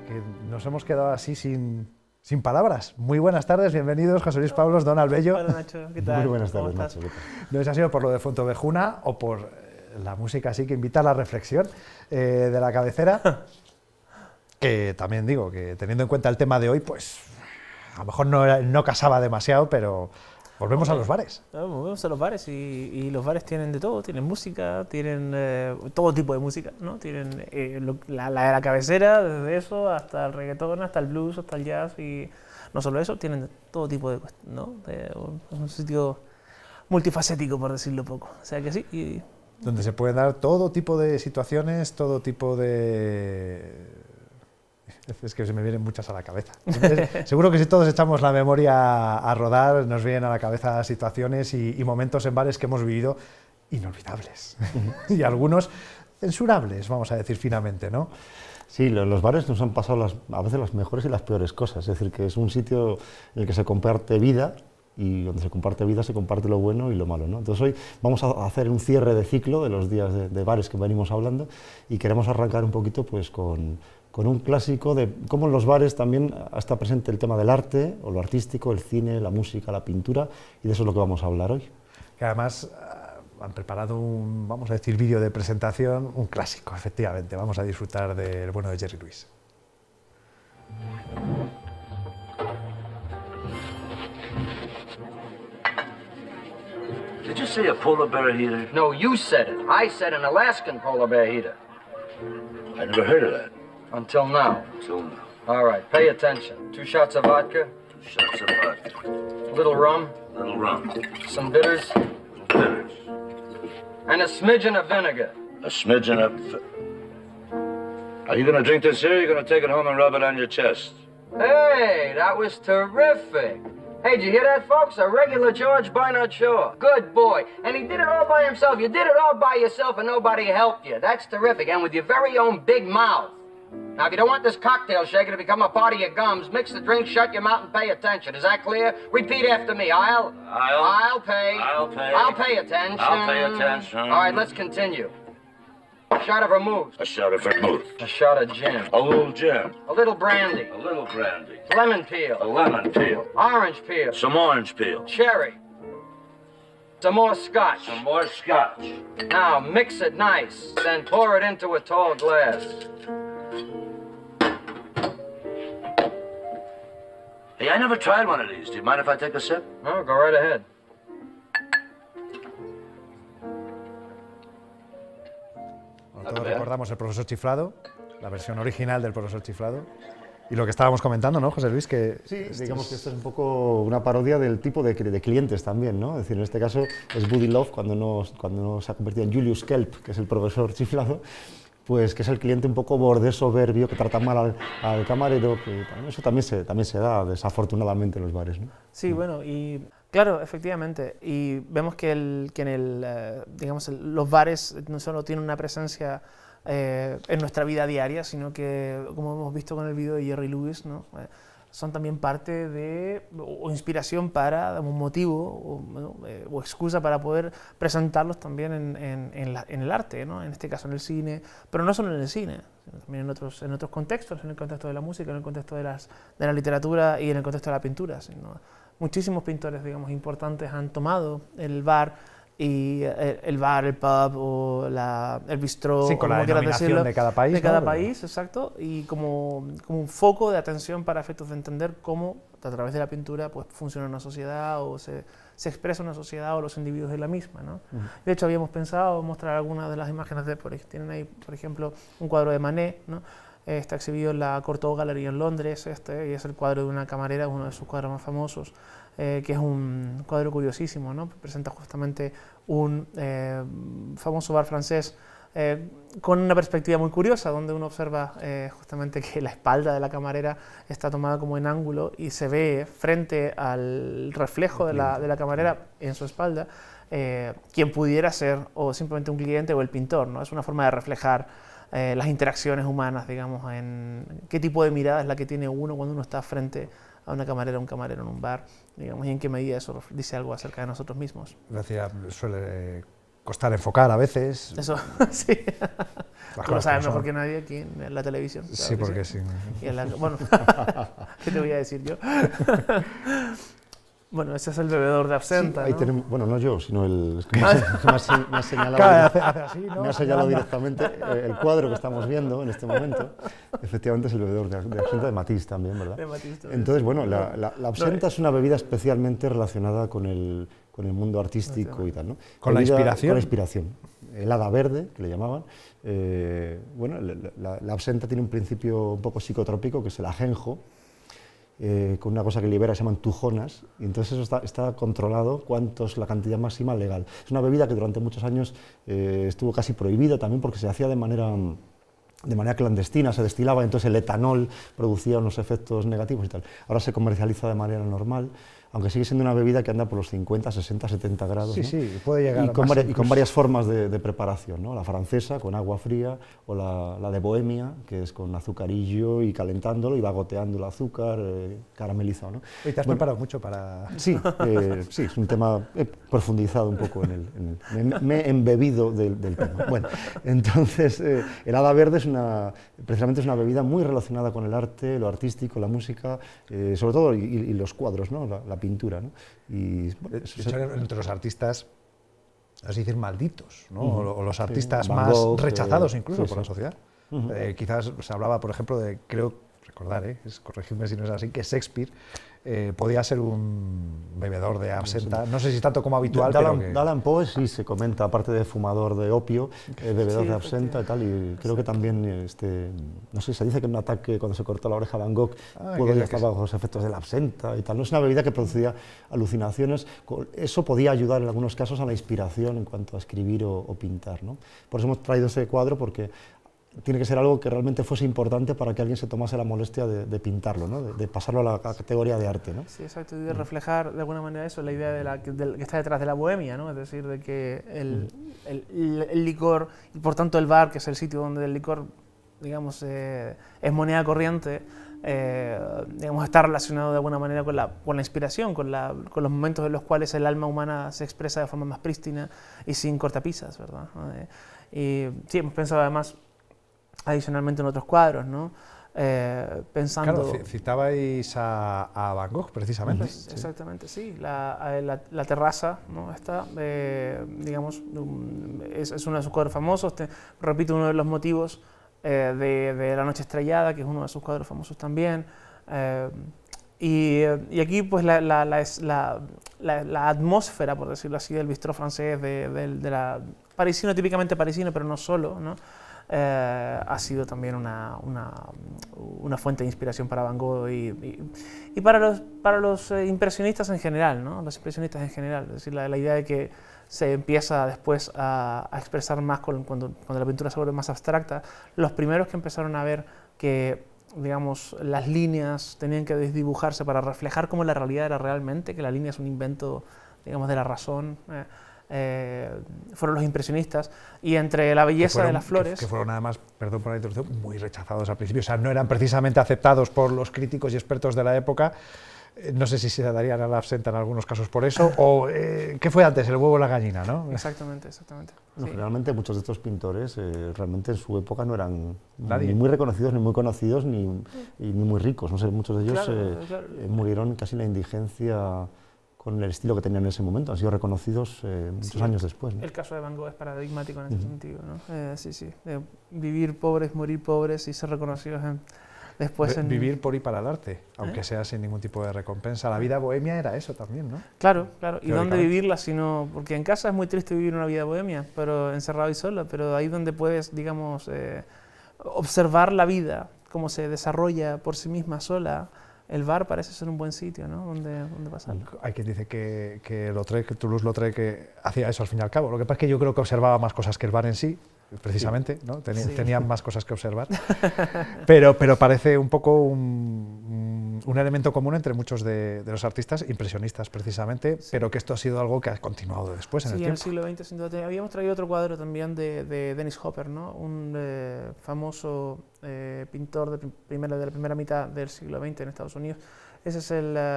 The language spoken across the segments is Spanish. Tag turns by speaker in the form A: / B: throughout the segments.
A: que nos hemos quedado así sin palabras. Muy buenas tardes, bienvenidos, José Luis Pablos, Don Albello.
B: Hola Nacho, ¿qué tal?
C: Muy buenas tardes, Nacho.
A: No sé si ha sido por lo de Fontovejuna o por la música así que invita a la reflexión de la cabecera, que también digo que teniendo en cuenta el tema de hoy, pues a lo mejor no casaba demasiado, pero volvemos a los bares.
B: Volvemos a los bares y los bares tienen de todo, tienen música, tienen todo tipo de música, ¿no? Tienen la de la cabecera, desde eso hasta el reggaetón, hasta el blues, hasta el jazz y no solo eso, tienen todo tipo de cuestiones, ¿no? Un sitio multifacético, por decirlo poco, o sea que sí.
A: Donde se pueden dar todo tipo de situaciones, todo tipo de... Es que se me vienen muchas a la cabeza. Seguro que si todos echamos la memoria a rodar, nos vienen a la cabeza situaciones y momentos en bares que hemos vivido inolvidables. Y algunos censurables, vamos a decir finamente, ¿no?
C: Sí, los bares nos han pasado a veces las mejores y las peores cosas. Es decir, que es un sitio en el que se comparte vida, y donde se comparte vida se comparte lo bueno y lo malo, ¿no? Entonces hoy vamos a hacer un cierre de ciclo de los días de bares que venimos hablando y queremos arrancar un poquito pues con un clásico de cómo en los bares también está presente el tema del arte, o lo artístico, el cine, la música, la pintura, y de eso es lo que vamos a hablar hoy.
A: Que además han preparado un, vamos a decir, vídeo de presentación, un clásico, efectivamente. Vamos a disfrutar del bueno de Jerry Lewis.
D: Did you say a polar bear heater?
E: No, you said it. I said an Alaskan polar bear heater.
D: I never heard of that.
E: Until now.
D: Till now.
E: All right, pay attention. 2 shots of vodka,
D: 2 shots of vodka,
E: a little rum,
D: little rum,
E: some bitters,
D: little bitters,
E: and a smidgen of vinegar.
D: a smidgen of... Are you gonna drink this here, or are you gonna take it home and rub it on your chest?
E: Hey, that was terrific. Hey, did you hear that, folks? A regular George Bernard Shaw. Good boy. And he did it all by himself. You did it all by yourself and nobody helped you. That's terrific. And with your very own big mouth. Now, if you don't want this cocktail shaker to become a part of your gums, mix the drink, shut your mouth, and pay attention. Is that clear? Repeat after me. I'll pay.
D: I'll pay.
E: I'll pay attention.
D: I'll pay attention.
E: All right, let's continue. A shot of vermouth.
D: A shot of vermouth.
E: A shot of gin.
D: A little gin.
E: A little brandy.
D: A little brandy.
E: Lemon peel.
D: A lemon peel.
E: Orange peel.
D: Some orange peel.
E: Cherry. Some more scotch.
D: Some more scotch.
E: Now mix it nice, then pour it into a tall glass.
D: Hey, I never tried one of these. Do you mind if I take a sip?
E: No, go right ahead.
A: Bueno, todos recordamos el profesor chiflado, la versión original del profesor chiflado. Y lo que estábamos comentando, ¿no, José Luis? Que
C: Sí, digamos que esto es un poco una parodia del tipo de clientes también, ¿no? Es decir, en este caso es Buddy Love cuando no se ha convertido en Julius Kelp, que es el profesor chiflado, pues que es el cliente un poco bordés, soberbio, que trata mal al camarero, que eso también se da desafortunadamente en los bares, ¿no?
B: Sí, bueno, y claro, efectivamente, y vemos que los bares no solo tienen una presencia en nuestra vida diaria, sino que, como hemos visto con el vídeo de Jerry Lewis, ¿no? Son también parte de, o inspiración para, un motivo o excusa para poder presentarlos también en el arte, ¿no? En este caso en el cine, pero no solo en el cine, sino también en otros contextos, en el contexto de la música, en el contexto de la literatura y en el contexto de la pintura, ¿no? Muchísimos pintores, digamos, importantes han tomado el bar, el pub o el bistró,
A: sí, con la denominación de cada país.
B: De cada país, exacto, y como un foco de atención para efectos de entender cómo, a través de la pintura, pues funciona una sociedad o se expresa una sociedad o los individuos de la misma, ¿no? De hecho, habíamos pensado mostrar algunas de las imágenes tienen ahí, por ejemplo, un cuadro de Manet, ¿no? Está exhibido en la Courtauld Gallery en Londres, y es el cuadro de una camarera, uno de sus cuadros más famosos, que es un cuadro curiosísimo, ¿no? Presenta justamente un famoso bar francés con una perspectiva muy curiosa, donde uno observa justamente que la espalda de la camarera está tomada como en ángulo y se ve frente al reflejo de la camarera en su espalda quien pudiera ser o simplemente un cliente o el pintor, ¿no? Es una forma de reflejar las interacciones humanas, digamos, en qué tipo de mirada es la que tiene uno cuando uno está frente a una camarera o un camarero en un bar, digamos, y en qué medida eso dice algo acerca de nosotros mismos.
A: Suele costar enfocar a veces.
B: Eso, sí. Tú lo sabes mejor que nadie aquí en la televisión.
A: Sí, porque sí.
B: Bueno, ¿qué te voy a decir yo? Bueno, ese es el bebedor de absenta,
C: sí, ahí
B: ¿no?
C: tenemos, bueno, no yo, sino el... Es que me ha señalado,
A: Claro, hace así, ¿no?
C: me ha señalado directamente el cuadro que estamos viendo en este momento. Efectivamente es el bebedor de absenta de Matisse también, ¿verdad?
B: De Matisse también.
C: Entonces, bueno, la absenta es una bebida especialmente relacionada con el mundo artístico y tal, ¿no?
A: ¿Con la inspiración?
C: Con la inspiración. El hada verde, que le llamaban. Bueno, la absenta tiene un principio un poco psicotrópico, que es el ajenjo, con una cosa que libera, se llaman tujonas, y entonces eso está controlado, cuánto es la cantidad máxima legal. Es una bebida que durante muchos años estuvo casi prohibida también porque se hacía de manera clandestina, se destilaba, entonces el etanol producía unos efectos negativos y tal. Ahora se comercializa de manera normal, aunque sigue siendo una bebida que anda por los 50, 60, 70 grados.
A: Sí,
C: ¿no?
A: sí, puede llegar
C: y con,
A: más
C: y con varias formas de preparación, ¿no? La francesa con agua fría, o la de Bohemia, que es con azucarillo y calentándolo y va goteando el azúcar caramelizado, ¿no?
A: Y te has preparado mucho para...
C: Sí, sí, es un tema, he profundizado un poco me he embebido del tema. Bueno, entonces, el hada verde precisamente es una bebida muy relacionada con el arte, lo artístico, la música, sobre todo, y los cuadros, ¿no? La pintura, ¿no? Y,
A: de hecho, entre los artistas, así decir, malditos, ¿no? O los artistas
C: Van
A: más
C: Gogh,
A: rechazados incluso
C: sí,
A: por la
C: sí.
A: sociedad. Quizás se hablaba, por ejemplo, de, creo, recordar, corregidme si no es así, que Shakespeare podía ser un bebedor de absenta, no sé si tanto como habitual, pero que...
C: Allan Poe sí se comenta, aparte de fumador de opio, bebedor de absenta y tal, y creo que también, no sé, se dice que en un ataque cuando se cortó la oreja a Van Gogh, ya estaba bajo los efectos de la absenta y tal. No es una bebida que producía alucinaciones, eso podía ayudar en algunos casos a la inspiración en cuanto a escribir o pintar, ¿no? Por eso hemos traído ese cuadro, porque tiene que ser algo que realmente fuese importante para que alguien se tomase la molestia de pintarlo, ¿no? De pasarlo a la categoría de arte, ¿no?
B: Sí, exacto, y de reflejar de alguna manera eso, la idea que está detrás de la bohemia, ¿no? Es decir, de que el licor, y por tanto el bar, que es el sitio donde el licor, digamos, es moneda corriente, digamos, está relacionado de alguna manera con la inspiración, con los momentos en los cuales el alma humana se expresa de forma más prístina y sin cortapisas, ¿verdad? Y sí, hemos pensado además adicionalmente en otros cuadros, ¿no? Pensando...
A: Claro, citabais a Van Gogh, precisamente.
B: Sí. Exactamente, sí. La terraza, ¿no? Esta, digamos, es uno de sus cuadros famosos. Repito, uno de los motivos de La noche estrellada, que es uno de sus cuadros famosos también. Y aquí, pues, la atmósfera, por decirlo así, del bistró francés, de la parisino, típicamente parisino, pero no solo, ¿no? Ha sido también una fuente de inspiración para Van Gogh y para los impresionistas en general, ¿no? Los impresionistas en general, es decir, la idea de que se empieza después a expresar más cuando la pintura se vuelve más abstracta. Los primeros que empezaron a ver que, digamos, las líneas tenían que desdibujarse para reflejar cómo la realidad era realmente, que la línea es un invento, digamos, de la razón, fueron los impresionistas, y entre la belleza de las flores...
A: Que fueron además, perdón por la introducción, muy rechazados al principio, o sea, no eran precisamente aceptados por los críticos y expertos de la época. No sé si se darían a la absenta en algunos casos por eso, o ¿qué fue antes, el huevo o la gallina, no?
B: Exactamente, exactamente.
C: Bueno,
B: Sí.
C: generalmente muchos de estos pintores realmente en su época no eran
A: Nadie.
C: ni muy reconocidos, ni muy conocidos, ni muy ricos. No sé, muchos de ellos
B: Claro.
C: murieron casi en la indigencia con el estilo que tenían en ese momento. Han sido reconocidos muchos años después, ¿no?
B: El caso de Van Gogh es paradigmático en ese sentido, ¿no? Sí, sí. Vivir pobres, morir pobres y ser reconocidos después en...
A: Vivir por y para el arte, aunque sea sin ningún tipo de recompensa. La vida bohemia era eso también, ¿no?
B: Claro, claro. ¿Y dónde vivirla si no...? Porque en casa es muy triste vivir una vida bohemia, pero encerrado y solo, pero ahí donde puedes, digamos, observar la vida, cómo se desarrolla por sí misma sola. El bar parece ser un buen sitio, ¿no? Donde pasarlo.
A: Hay quien dice que Toulouse-Lautrec hacía eso al fin y al cabo. Lo que pasa es que yo creo que observaba más cosas que el bar en sí, precisamente, ¿no? Tenían más cosas que observar. pero parece un poco un elemento común entre muchos de los artistas impresionistas, precisamente, pero que esto ha sido algo que ha continuado después en el tiempo.
B: Sí, en el siglo XX, sin duda. Habíamos traído otro cuadro también de Dennis Hopper, ¿no? Un famoso pintor de la primera mitad del siglo XX en Estados Unidos. Ese es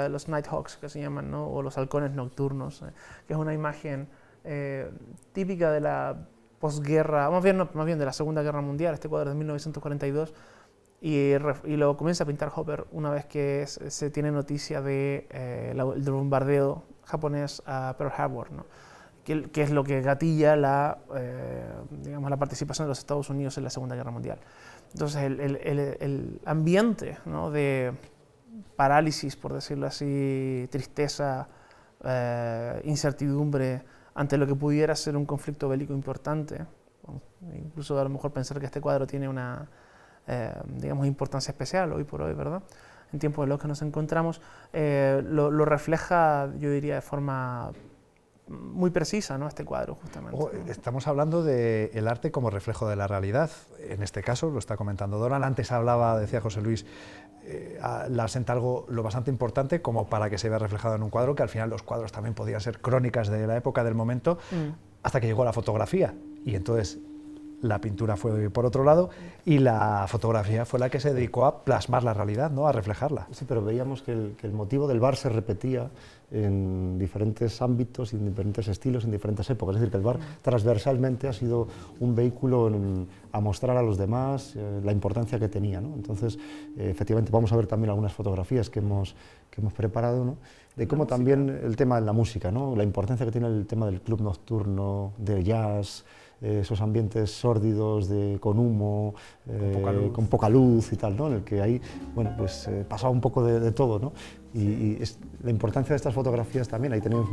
B: los Nighthawks, que se llaman, ¿no? O los halcones nocturnos, que es una imagen típica de la posguerra, más bien de la Segunda Guerra Mundial. Este cuadro es de 1942 y lo comienza a pintar Hopper una vez que se tiene noticia del bombardeo japonés a Pearl Harbor, ¿no? Que es lo que gatilla digamos, la participación de los Estados Unidos en la Segunda Guerra Mundial. Entonces el ambiente, ¿no?, de parálisis, por decirlo así, tristeza, incertidumbre ante lo que pudiera ser un conflicto bélico importante, incluso a lo mejor pensar que este cuadro tiene una digamos, importancia especial hoy por hoy, ¿verdad?, en tiempos en los que nos encontramos, lo refleja, yo diría, de forma muy precisa, ¿no?, este cuadro, justamente.
A: Estamos hablando del arte como reflejo de la realidad. En este caso, lo está comentando Donald, antes decía José Luis, la asenta algo lo bastante importante como para que se vea reflejado en un cuadro, que al final los cuadros también podían ser crónicas de la época, del momento, hasta que llegó la fotografía. Y entonces la pintura fue por otro lado y la fotografía fue la que se dedicó a plasmar la realidad, ¿no?, a reflejarla.
C: Sí, pero veíamos que el motivo del bar se repetía en diferentes ámbitos y en diferentes estilos, en diferentes épocas. Es decir, que el bar transversalmente ha sido un vehículo a mostrar a los demás la importancia que tenía, ¿no? Entonces, efectivamente, vamos a ver también algunas fotografías que hemos preparado, ¿no?, de cómo también el tema de la música, ¿no?, la importancia que tiene el tema del club nocturno, del jazz, esos ambientes sórdidos con humo, con poca luz y tal, ¿no?, en el que ahí, bueno, pues pasaba un poco de todo, ¿no? Y la importancia de estas fotografías también, ahí tenéis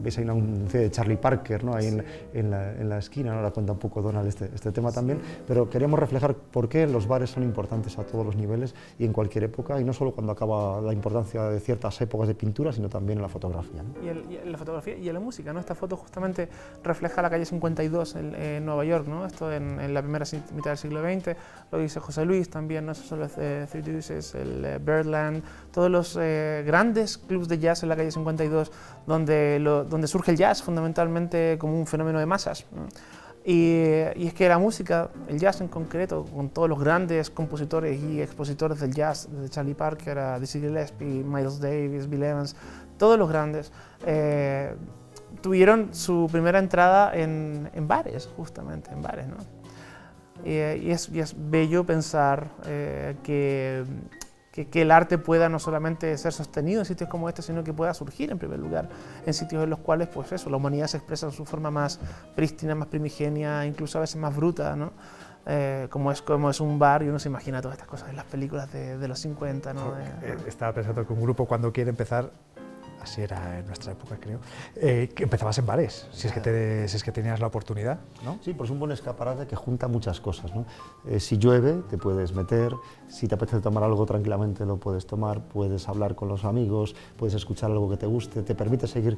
C: veis ahí una anuncio de Charlie Parker, ¿no?, ahí en la esquina, ¿no?, ahora cuenta un poco Donald este tema también, pero queremos reflejar por qué los bares son importantes a todos los niveles y en cualquier época, y no solo cuando acaba la importancia de ciertas épocas de pintura, sino también en la fotografía, ¿no?
B: Y la fotografía y en la música, ¿no? Esta foto justamente refleja la calle 52 en Nueva York, ¿no? Esto en la primera mitad del siglo XX, lo dice José Luis también, ¿no? Esos son los Three Deuces, el Birdland, todos los grandes clubs de jazz en la calle 52, donde surge el jazz fundamentalmente como un fenómeno de masas. Y es que la música, el jazz en concreto, con todos los grandes compositores y expositores del jazz, desde Charlie Parker a Dizzy Gillespie, Miles Davis, Bill Evans, todos los grandes, tuvieron su primera entrada en bares, justamente, en bares, ¿no? Y es bello pensar que el arte pueda no solamente ser sostenido en sitios como este, sino que pueda surgir en primer lugar en sitios en los cuales, pues eso, la humanidad se expresa en su forma más prístina, más primigenia, incluso a veces más bruta, ¿no? Como es un bar, y uno se imagina todas estas cosas en las películas de los 50, ¿no?
A: Estaba pensando que un grupo, cuando quiere empezar, así era en nuestra época, creo, que empezabas en bares, si es que tenías la oportunidad, ¿no?
C: Sí, pues un buen escaparate que junta muchas cosas, ¿no? Si llueve, te puedes meter, si te apetece tomar algo tranquilamente, lo puedes tomar, puedes hablar con los amigos, puedes escuchar algo que te guste, te permite seguir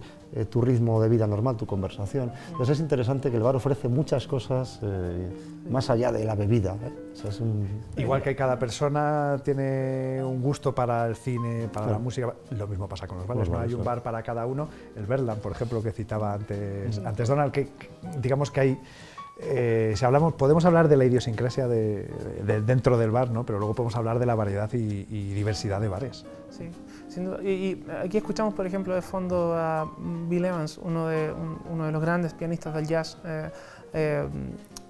C: tu ritmo de vida normal, tu conversación. Entonces es interesante que el bar ofrece muchas cosas más allá de la bebida, ¿eh? O sea,
A: Igual que cada persona tiene un gusto para el cine, para la música, lo mismo pasa con los bares, ¿no? Hay un bar para cada uno. El Birdland, por ejemplo, que citaba antes Donald, que digamos que hay, podemos hablar de la idiosincrasia dentro del bar, ¿no?, pero luego podemos hablar de la variedad y diversidad de bares.
B: Sí, sin duda. Y aquí escuchamos, por ejemplo, de fondo a Bill Evans, uno de los grandes pianistas del jazz,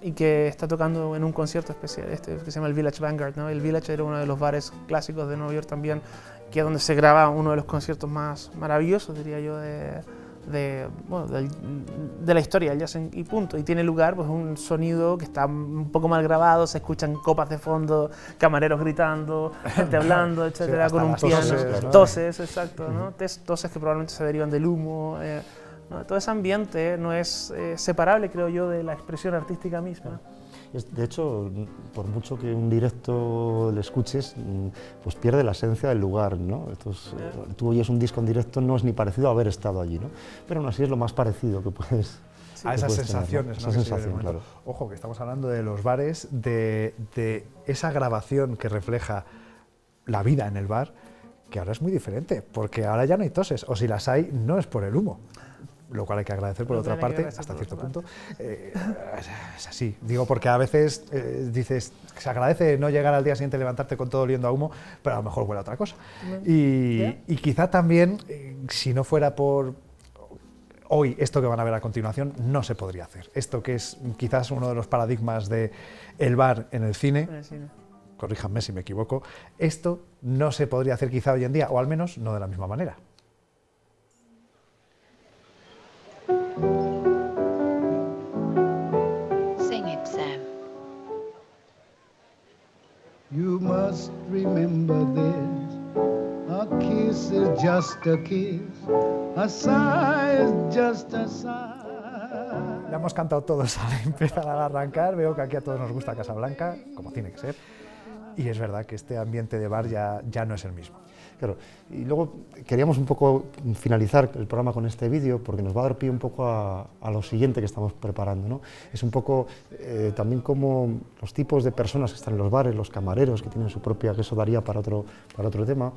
B: y que está tocando en un concierto especial que se llama el Village Vanguard, ¿no? El Village era uno de los bares clásicos de Nueva York también, que es donde se graba uno de los conciertos más maravillosos, diría yo, de la historia del jazz y punto. Y tiene lugar, pues, un sonido que está un poco mal grabado, se escuchan copas de fondo, camareros gritando, gente hablando, etcétera,
A: sí,
B: con un piano,
A: toses, ¿no?
B: Toses, exacto, ¿no? Toses que probablemente se derivan del humo. ¿No? Todo ese ambiente no es separable, creo yo, de la expresión artística misma.
C: De hecho, por mucho que un directo le escuches, pues pierde la esencia del lugar, ¿no? Tú oyes un disco en directo, no es ni parecido a haber estado allí, ¿no? Pero aún así es lo más parecido que puedes
A: a esas sensaciones,
C: tener, ¿no? Esa sensación, claro.
A: Ojo, que estamos hablando de los bares, de esa grabación que refleja la vida en el bar, que ahora es muy diferente, porque ahora ya no hay toses, o si las hay, no es por el humo. Lo cual hay que agradecer por otra parte, hasta cierto punto. Es así, digo, porque a veces dices, se agradece no llegar al día siguiente, levantarte con todo oliendo a humo, pero a lo mejor huele a otra cosa. Y quizá también, si no fuera por hoy esto que van a ver a continuación no se podría hacer. Esto que es quizás uno de los paradigmas del bar en el cine, corríjanme si me equivoco, esto no se podría hacer quizá hoy en día, o al menos no de la misma manera.
F: Sing it, Sam.
G: You must remember this, a kiss is just a kiss, a sigh is just a sigh.
A: Ya hemos cantado todos al empezar a arrancar, veo que aquí a todos nos gusta Casablanca, como tiene que ser, y es verdad que este ambiente de bar ya no es el mismo.
C: Claro, y luego queríamos un poco finalizar el programa con este vídeo porque nos va a dar pie un poco a lo siguiente que estamos preparando, ¿no? Es un poco también como los tipos de personas que están en los bares, los camareros que tienen su propia, que eso daría para otro tema,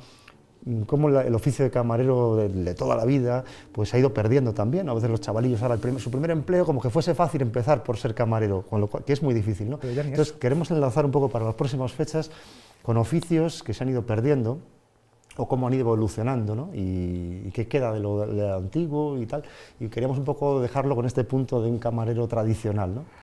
C: cómo el oficio de camarero de toda la vida pues se ha ido perdiendo también. A veces los chavalillos ahora su primer empleo como que fuese fácil empezar por ser camarero, con lo cual, que es muy difícil, ¿no? Entonces queremos enlazar un poco para las próximas fechas con oficios que se han ido perdiendo o cómo han ido evolucionando, ¿no? Y qué queda de lo antiguo y tal, y queríamos un poco dejarlo con este punto de un camarero tradicional, ¿no?